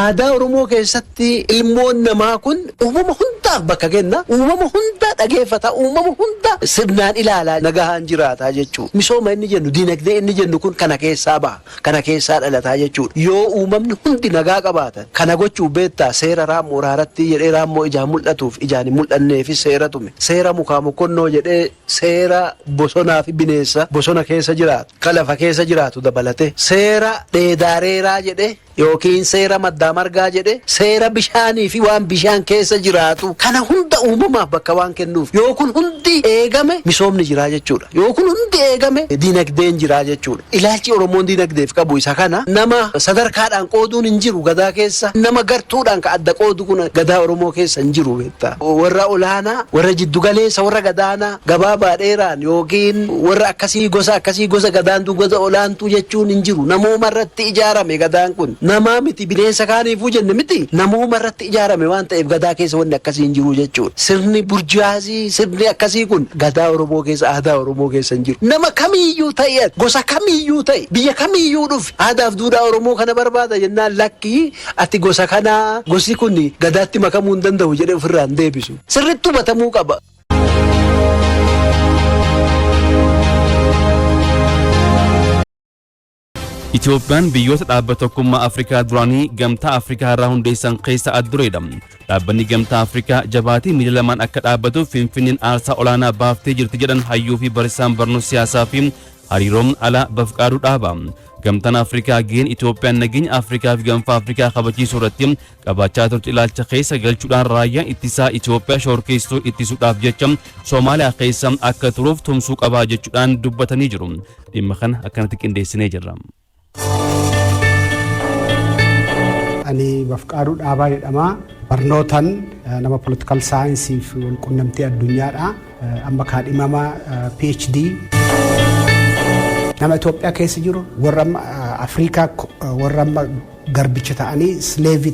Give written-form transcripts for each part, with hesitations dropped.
aadaa Oromoo keessatti ilmoon namaa kun uumama hundaaf bakka kenna, uumama hunda dhageeffata, uumama hunda sirnaan ilaalaa nagahaan jiraataa jechuudha. Misooma inni jennu, diinagdee inni jennu kun kana keessaa baha, kana keessaa dhalataa jechuudha. Yoo uumamni hundi nagaa qabaatan kana gochuu beektaa seera raammoo raaratti jedhee raammoo ijaan mul'atuuf ijaan hin mul'anneefi seera tume, seera mukaa mokonnoo jedhee seera bosonaa fi bineensa bosona keessa jiraatu, kalafa keessa jiraatu dabalate, seera dheedaareeraa jedhee yookiin seera maddaa margaa jedhe seera bishaanii fi waan bishaan keessa jiraatu kana hunda uumamaaf bakka waan kennuuf yoo kun hundi eegame misoomni jiraa jechuudha. Yoo kun hundi eegame diinagdeen jiraa jechuudha. Ilaalchi Oromoon diinagdeef qabu isa kana nama sadarkaadhaan qooduun hin jiru gadaa keessa, nama gartuudhaan ka adda qoodu kun gadaa Oromoo keessa hin jiru beektaa. Warra olaanaa, warra jiddugaleessa, warra gadaanaa gabaabaa dheeraan yookiin warra akkasii gosa gadaan gosa olaantuu jechuun hin jiru. Namooma irratti ijaarame gadaan kun. Nama miti bineensa kaaniifuu jenne miti, namooma irratti ijaarame waan ta'eef gadaa keessa wanni akkasii hin jiru jechuudha. Sirni burjaazii, sirni akkasii kun gadaa Oromoo keessa, aadaa Oromoo keessa hin jiru. Nama kamiiyyuu ta'e, gosa kamiiyyuu ta'e, biyya kamiiyyuu dhufe aadaaf duudhaa Oromoo kana barbaada jennaan lakkii ati gosa kanaa gosi kun gadaatti makamuu hin danda'u jedhee ofirraan deebisu. Sirriitti hubatamuu qaba. Itiyoophiyaan biyyoota dhaabbata tokkummaa Afrikaa duraanii gamtaa Afrikaa irraa hundeessan keessa addureedha. Dhaabbanni gamtaa Afrikaa jabaatii miila lamaan akka dhaabbatuuf Finfinneen aarsaa olaanaa baaftee jirti jedhan hayyuu fi barsiisaan barnoota siyaasaa fi hariiroon alaa Bafiqaaduu Dhaabaa. Gamtaan Afrikaa gaheen Itiyoophiyaan nageenya Afrikaa fi gaanfa Afrikaa kabachiisuu irratti qabaachaa turte ilaalcha keessa galchuudhaan raayyaan ittisaa Itiyoophiyaa shororkeessitoota ittisuudhaaf jecha Soomaaliyaa keessa akka turuuf tumsuu qabaa jechuudhaan dubbatanii jiru. Dhimma kana akkanatti qindeessinee jirra. Ani Bafiqaaduu Dhaabaa jedhama. Barnootaan nama political science fi walqunnamtii addunyaadha. Amma kaadhimama PhD. Nama Itoophiyaa keessa jiru warra Afrikaa warra garbicha ta'anii slave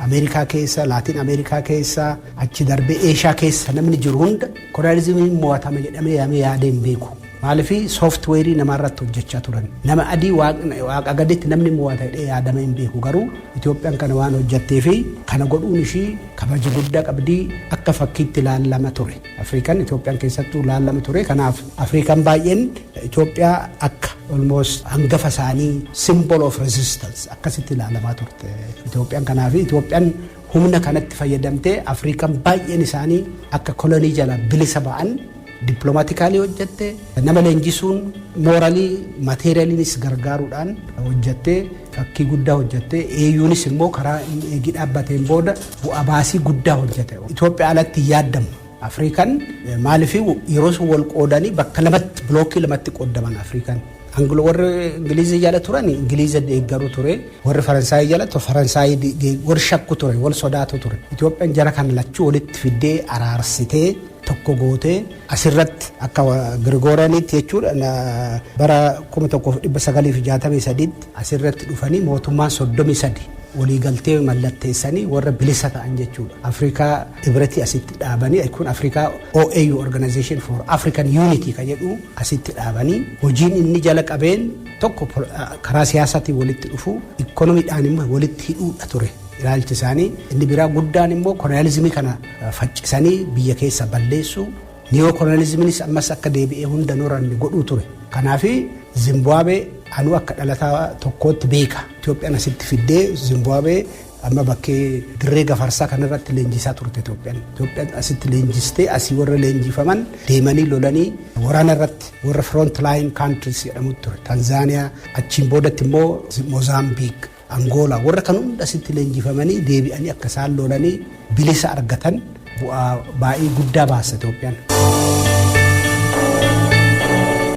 Ameerikaa keessa, Laatiin Ameerikaa keessa, achi darbee Eeshiyaa keessa namni jiru hunda kolonializimiin mo'atame jedhamee yaadee hin beeku. Maalifi softweerii namarratti hojjechaa turan. Nama adii waaqa gaditti namni mo'atee yaadame hin beeku. Garuu Itoophiyaan kana waan hojjetteef kana godhuun ishii kabaja guddaa qabdi, akka fakkiitti ilaalama ture. Afrikaan Itoophiyaan keessattuu ilaalama ture. Kanaaf Afrikaan baay'een Itoophiyaa akka almost hangafa isaanii symbol of resistance akkasitti ilaalamaa turte Itoophiyaan. Kanaaf Itoophiyaan humna kanatti fayyadamtee Afrikaan baay'een isaanii akka kolonii jala bilisa ba'an diplomatically hojjette, nama leenjisuun morally materialiinis gargaaruudhaan hojjette, fakkii guddaa hojjette, eeyyuunis immoo karaa eegii dhaabbateen booda bu'aa baasii guddaa hojjete. Itoophiyaa alatti yaadamu. Afrikaan maaliif yeroo sun wal qoodanii bakka lamatti blookii lamatti qoodaman Afrikaan. warri Ingilizii jala turan Ingiliza deeggaru ture, warri Faransaayii jala Faransaayii warri shakku ture, wal sodaatu ture. Itoophiyaan jara kan lachuu walitti fiddee araarsitee tokko gootee asirratti akka Girigooriyaaniitti jechuudha bara 1963 asirratti dhufanii mootummaan 33 waliigaltee mallatteessanii warra bilisa ta'an jechuudha. Afrikaa Ibretti asitti dhaabanii kun Afrikaa OAU Organization for African Unity ka jedhu asitti dhaabanii hojiin inni jala qabeen tokko karaa siyaasaatiin walitti dhufu, ikonomiidhaan immoo walitti hidhuudha ture. Ilaalchi isaanii inni biraa guddaan immoo kolonializimii kana faccisanii biyya keessa balleessu, niyoo kolonializimiinis ammas akka deebi'ee hunda nooranne godhuu ture. Kanaaf Zimbabwe anu akka dhalataa tokkootti beeka. Itoophiyaan asitti fiddee Zimbabwe amma bakkee dirree gafarsaa kanarratti leenjisaa turte Itoophiyaan. Itoophiyaan asitti leenjistee asii warra leenjifaman deemanii lolanii waraana irratti warra front line countries jedhamutti ture. Tanzaaniyaa achiin boodatti immoo Mozambique, Angola warra kan hunda asitti leenjifamanii deebi'anii akka isaan lolanii bilisa argatan bu'aa baay'ee guddaa baasa Itoophiyaan.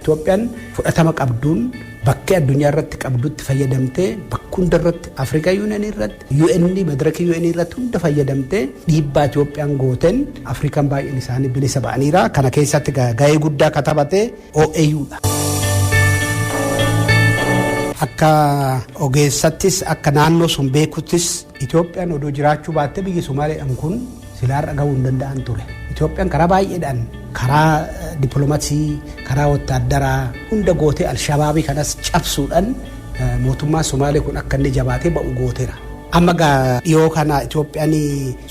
Itoophiyaan fudhatama qabduun bakkee addunyaa irratti qabdutti fayyadamtee bakkunda irratti Afrikaa Union irratti UN madaraka UN irratti hunda fayyadamtee dhiibbaa Itoophiyaan gooteen Afrikaan baay'een isaanii bilisa ba'aniira. Kana keessatti gahee guddaa katabate OAUdha. Akka ogeessattis akka naannoo sun beekuttis Itoophiyaan odoo jiraachuu baatte biyyi Somaaliidhaan kun silaarra gahuu hin danda'an ture. Itoophiyaan karaa baay'eedhaan karaa dippiloomaasii, karaa wotaaddaraa hunda gootee Alshabaabii kanas cabsuudhaan mootummaan Somaalee kun akka inni jabaatee ba'u gooteera. amma dhiyoo kana Itoophiyaan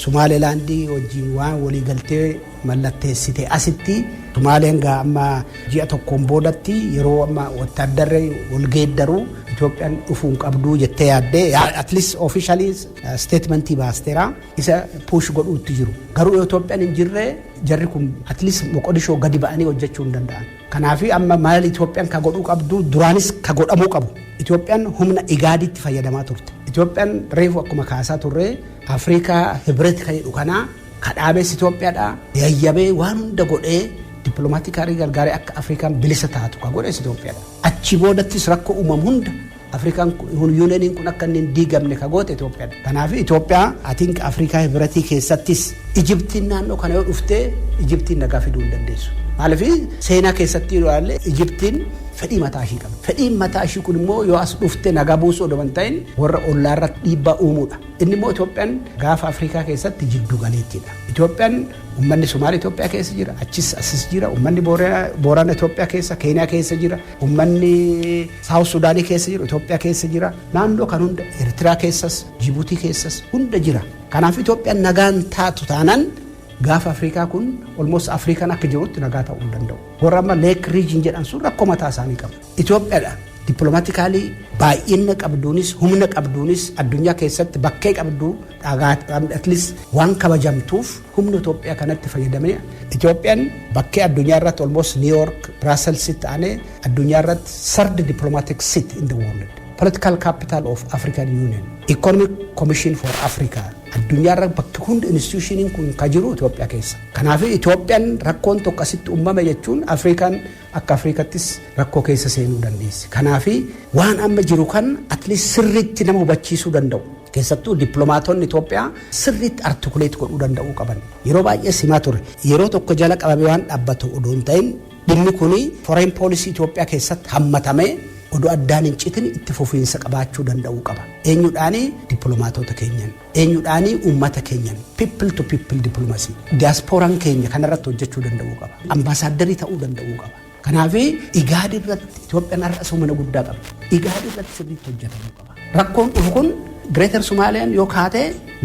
Somaalilaandii wajjin waan walii galtee mallatteessite asitti Somaaleen amma ji'a tokkoon boodatti yeroo amma wattaaddarri wal geeddaru Itoophiyaan dhufuun qabduu jettee yaaddee at least officially statementii baasteera isa push godhuutti jiru garuu Itoophiyaan hin jirre jarri kun at least Moqodishoo gadi ba'anii hojjechuu hin danda'an kanaaf amma maal Itoophiyaan ka godhuu qabdu duraanis ka godhamuu qabu Itoophiyaan humna igaadiitti fayyadamaa turte Itoophiyaan reefu akkuma kaasaa turre Afrikaa hibret kan jedhu kana kadhaabees Itoophiyaadha yayyabee waan hunda godhee dippiloomaatiikaarii gargaaree akka Afrikaan bilisa taatu ka godhe Itoophiyaadha achi boodattis rakkoo uumamu hunda Afrikaan yuuniyeniin kun akka inni diigamne ka goote Itoophiyaadha kanaaf Itoophiyaa atiink Afrikaa hibretii keessattis Ijiptiin naannoo kana yoo dhuftee Ijiptiin nagaa fiduu hin dandeessu maaliif seenaa keessatti ilaalle Ijiptiin fedhii mataa ishii qabdi fedhiin mataa ishii kun immoo yoo as dhufte nagaa buusuu odoo hin ta'in warra ollaarratti dhiibbaa uumuudha inni immoo Itoophiyaan gaafa Afrikaa keessatti jiddu galeettiidha Itoophiyaan ummanni Somaalii Itoophiyaa keessa jira achis asis jira ummanni Boorana Itoophiyaa keessa Keeniyaa keessa jira ummanni Saawus Sudaanii keessa jira Itoophiyaa keessa jira naannoo kan hunda Eertiraa keessas Jibuutii keessas hunda jira kanaaf Itoophiyaan nagaan taatu taanaan gaafa Afrikaa kun almost Afrikaan akka jirutti nagaa ta'uu hin danda'u warra amma Lake Region jedhan sun rakkoo mataa isaanii qabu Itoophiyaadha dippiloomaatiikaalii baay'ina qabduunis humna qabduunis addunyaa keessatti bakkee qabdu at least waan kabajamtuuf humna Itoophiyaa kanatti fayyadamee Itoophiyaan bakkee addunyaa irratti almost New York Brussels ta'anii addunyaa irratti third diplomatic seat in the world political capital of African Union Economic Commission for Africa addunyaa irra bakka hunda institutioniin kun ka jiru Itoophiyaa keessa kanaaf Itoophiyaan rakkoon tokko asitti uumame jechuun Afrikaan akka Afrikattis rakkoo keessa seenuu dandeessi kanaaf waan amma jiru kan at least sirriitti nama hubachiisuu danda'u keessattuu dippiloomaatonni Itoophiyaa sirriitti artikuleet godhuu danda'uu qaban yeroo baay'ee simaa ture yeroo tokko jala qabame waan dhaabbatu odoo hin ta'in dhimmi kun foreign policy Itoophiyaa keessatti hammatame odoo addaan hin citin itti fufiinsa qabaachuu danda'uu qaba eenyudhaani dippiloomaatota keenyan eenyudhaani uummata keenyan people to people diplomacy diasporaan keenya kanarratti hojjechuu danda'uu qaba ambaasaaddarii ta'uu danda'uu qaba kanaaf igaadi irratti Itoophiyaan har'a sumana guddaa qabdi igaadi irratti sirriitti hojjetamuu qaba rakkoon dhufu kun Greater Somalian yoo kaate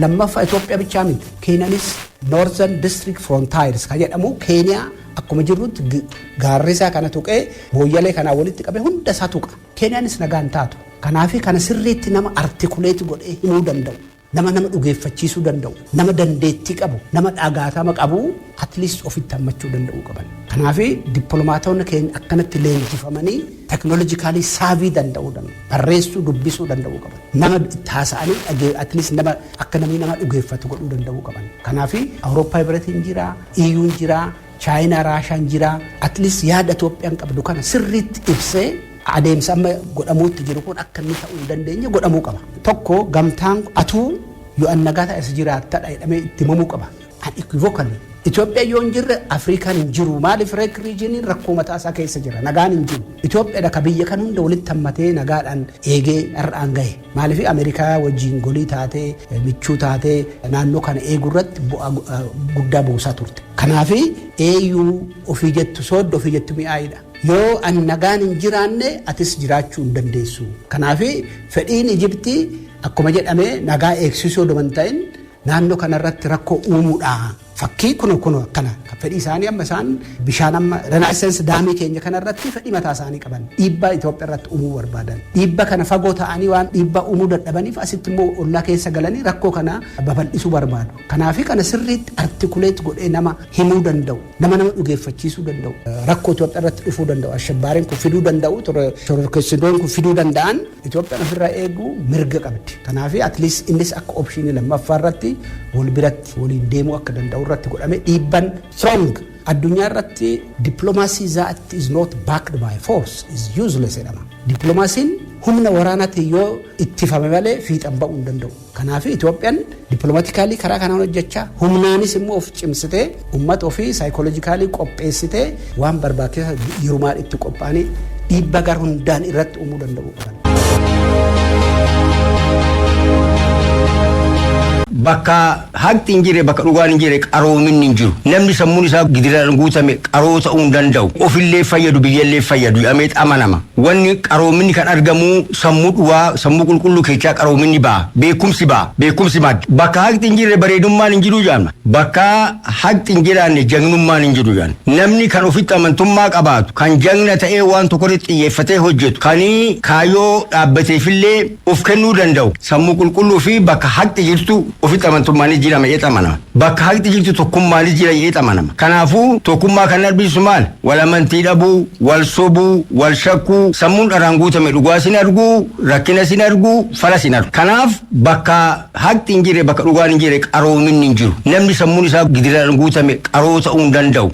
lammaffaa Itoophiyaa bichaa miti Keeniyaanis Northern District Frontiers ka jedhamu Keeniyaa akkuma jirrutti gaarrisaa kana tuqee booyyalee kana walitti qabe hunda isaa tuqa Keeniyaanis nagaan taatu kanaaf kana sirriitti nama artikuleet godhee himuu danda'u nama dhugeeffachiisuu danda'u nama dandeettii qabu nama dhagaatama qabu at least ofitti hammachuu danda'uu qaban kanaaf dippiloomaatonni keenya akkanatti leenjifamanii teknoolojikaalii saavii danda'uu danda'u barreessuu dubbisuu danda'uu qaban nama taasa'anii at least nama akka namni nama dhugeeffatu godhuu danda'uu qaban kanaaf Awurooppaa Hibretiin jira EU'n jira China Raashaan jira at least yaada Itoophiyaan qabdu kana sirriitti ibsee adeemsa amma godhamuutti jiru kun akka inni ta'uu hin dandeenye godhamuu qaba tokko gamtaan atuu yoo annagaa ta'es jiraattadha jedhamee itti himamuu qaba unequivocally Itoophiyaa yoo hin jirre Afrikaan hin jiru maaliif Lake Regioniin rakkoo mataa isaa keessa jira nagaan hin jiru Itoophiyaadha ka biyya kan hunda walitti hammatee nagaadhaan eegee har'aan gahe maaliif Ameerikaa wajjin golii taatee michuu taatee naannoo kana eeguu irratti bu'aa guddaa buusaa turte kanaaf eeyyuu ofii jettu sooddo ofii jettu mi'aayidha yoo an nagaan hin jiraanne atis jiraachuu hin dandeessu kanaaf fedhiin Ijiptii akkuma jedhame nagaa eegsisuu odoo hin ta'in naannoo kanarratti rakkoo uumuudha fakkii kun akkana fedhii isaanii amma isaan bishaan amma renaissance daamii keenya kanarratti fedhii mataa isaanii qaban dhiibbaa Itoophiyaa irratti uumuu barbaadan dhiibbaa kana fagoo ta'anii waan dhiibbaa uumuu dadhabaniif asitti immoo ollaa keessa galanii rakkoo kana babal'isuu barbaadu kanaaf kana sirriitti artikuleet godhee nama himuu danda'u nama dhugeeffachiisuu danda'u rakkoo Itoophiyaa irratti dhufuu danda'u ashabbaariin kun fiduu danda'u shororkeessitoonni kun fiduu danda'an Itoophiyaan ofirraa eeguu mirga qabdi kanaaf at least innis akka opshinii lammaffaa irratti wal biratti waliin deemuu akka danda'u irratti godhame dhiibban strong addunyaa irratti diplomacy that is not backed by force is useless jedhama diplomaasiin humna waraanaatiin yoo ittifame malee fiixan ba'uu hin danda'u kanaaf Itoophiyaan dippiloomaatiikaalii karaa kanaan hojjechaa humnaanis immoo of cimsitee uummata ofii saayikooloojikaalii qopheessitee waan barbaachisaa yerumaan itti qophaa'anii dhiibbaa gar hundaan irratti uumuu danda'uu qaban. bakka haqni hin jirre bakka dhugaan hin jirre qaroominni hin jiru. Namni sammuun isaa gidiraan guutame qaroo ta'uu hin danda'u. Ofillee fayyadu biyyallee fayyadu ameet amanama. Wanni qaroominni kan argamu sammuu dhuwaa sammuu qulqulluu keessaa qaroominni ba'a. Beekumsi madda. Bakka haqni hin jirre bareedummaan hin jiru jaanna. Bakka haqni hin jiraanne jagnummaan hin jiru jaanna. Namni kan ofitti amantummaa qabaatu kan jagna ta'ee waan tokkotti xiyyeeffatee hojjetu kanii kaayoo dhaabbateefillee of kennuu danda'u. Sammuu qulqulluu fi bakka haqni jirtu ofitti amantummaanis jira jedhee amanama. Bakka haqni jirtu tokkummaanis jira jedhee amanama. Kanaafuu tokkummaa kan arbisu maal? Wal amantii dhabuu, wal sobuu, wal shakkuu, sammuun dharaan guutame dhugaa sin argu, rakkina sin argu, fala sin argu. Kanaaf bakka haqni hin jirre bakka dhugaan hin jirre qaroominni hin jiru. Namni sammuun isaa gidiraan guutame qaroo ta'uu hin danda'u.